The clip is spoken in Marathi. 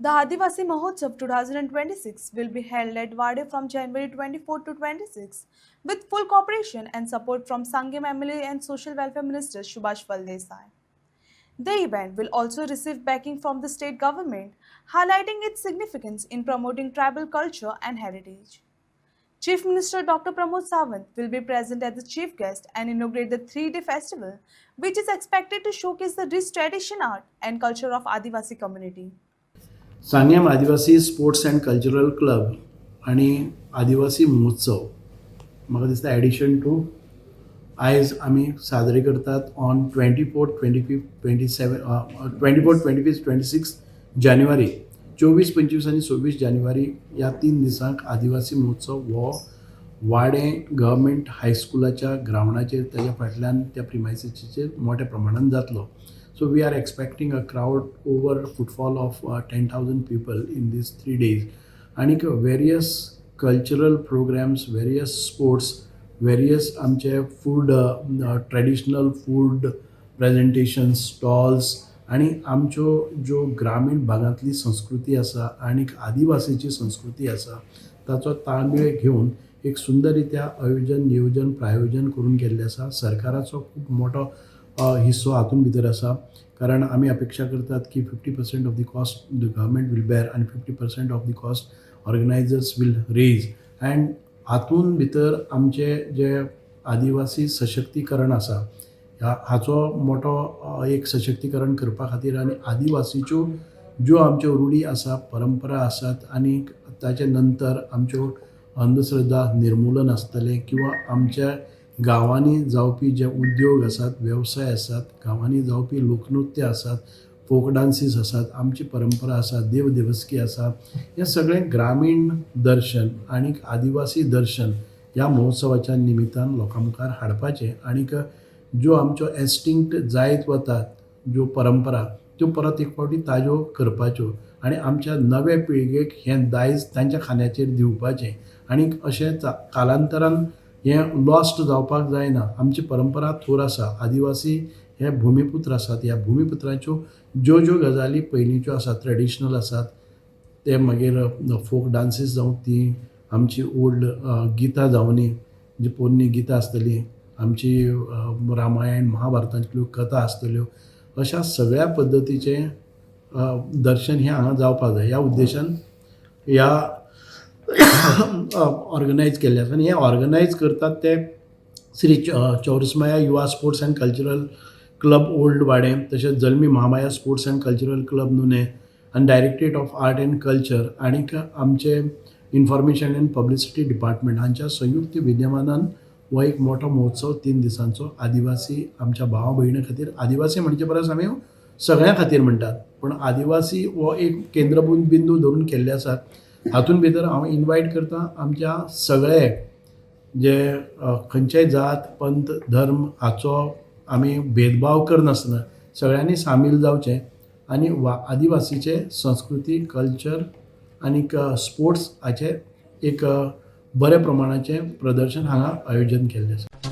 The Adivasi Mahotsav 2026 will be held at Wade from January 24 to 26 with full cooperation and support from Sangam MLA and Social Welfare Minister Subhash Valdesai. The event will also receive backing from the state government, highlighting its significance in promoting tribal culture and heritage. Chief Minister Dr. Pramod Sawant will be present as the chief guest and inaugurate the 3-day festival, which is expected to showcase the rich tradition, art, and culture of Adivasi community. Sanguem आदिवासी स्पोर्ट्स अँड कल्चरल क्लब आणि आदिवासी महोत्सव म्हाका दिसता एडिशन टू आयज आमी साजरे करतात ऑन 24, 25, 27 24, 25, 26 जानेवारी 24, 25 आणि 26 जानेवारी या 3 दिसांक आदिवासी महोत्सव हो वाडे गव्हर्मेंट हायस्कुलाच्या ग्रावंडाचेर त्याच्या फाटल्यान त्या प्रिमायसीचेर मोठ्या प्रमाणात जातलो. So we are expecting a crowd over footfall of 10,000 people in these 3 days. And various cultural programs, various sports, various आमचे food, traditional food presentations, stalls आणि आमच्यो ज्यो ग्रामीण भागांतली संस्कृती आसा आणि आदिवासीची संस्कृती आसा ताचो ताळमेळ घेवन एक सुंदररित्या आयोजन नियोजन प्रायोजन करून केल्लें आसा. सरकाराचो खूब मोठो हिस्सो हातून भितर आसा कारण आमी अपेक्षा करतात की 50% of the cost the government will bear आणि 50% of the cost organisers will raise. And हातून भितर आमचे जे आदिवासी सशक्तीकरण आसा हाचो मोठो एक सशक्तीकरण करपा खातीर आनी आदिवासीच्यो ज्यो आमच्यो रूढी आसा परंपरा आसात आनी ताचे नंतर आमच्यो अंधश्रद्धा निर्मुलन आसतलें किंवा आमच्या गांवांनी जावपी जे उद्योग आसात वेवसाय आसात गांवांनी जावपी लोकनृत्य आसात फोक डान्सीस आसात आमची परंपरा आसा देवदेवस्की आसा हें सगळें ग्रामीण दर्शन आणि आदिवासी दर्शन ह्या महोत्सवाच्या निमित्तान लोकां मुखार हाडपाचें आनीक ज्यो आमच्यो एस्टिंक्ट जायत वतात ज्यो परंपरा त्यो परत एक फावटी ताज्यो करपाच्यो आनी आमच्या नव्या पिळगेक हें दायज तांच्या खांद्याचेर दिवपाचें आनीक अशें कालांतरान हें लॉस्ट जावपाक जायना. आमची परंपरा थोर आसा आदिवासी हे भुमिपुत्र आसात ह्या भुमिपुत्रांच्यो ज्यो ज्यो गजाली पयलींच्यो आसात ट्रेडिशनल आसात ते मागीर फोक डान्सीस जावं ती आमची ओल्ड गितां जावनी जी पोरणी गितां आसतलीं आमची रामायण महाभारतांतल्यो कथा आसतल्यो अशा सगळ्या पद्दतीचें दर्शन हें हांगा जावपाक जाय ह्या उद्देशान ह्या ऑर्गनायज केल्ले आसा आनी हे ऑर्गनायज करतात ते Shri Chaurasmaya Yuva sports and cultural club old Wade तशेंच जल्मी Mahamaya sports and cultural club नुने आनी directorate of art and culture आनीक आमचे इन्फॉर्मेशन अँड पब्लिसिटी डिपार्टमेंट हांच्या संयुक्त विद्यमानान हो एक मोठो महोत्सव 3 दिसांचो आदिवासी आमच्या भावा भयणी खातीर आदिवासी म्हणजे परस आमी सगळ्यां खातीर म्हणटात पण आदिवासी हो एक केंद्रबिंदू धरून केल्ले आसात. हातून भितर हांव इन्वायट करता आमच्या सगळे जे खंयचेय जात पंथ धर्म हाचो आमी भेदभाव करनासतना सगळ्यांनी सामील जावचें आनी आदिवासीचे संस्कृती कल्चर आनीक स्पोर्ट्स हाचे एक बरे प्रमाणाचें प्रदर्शन हांगा आयोजन केल्लें आसा.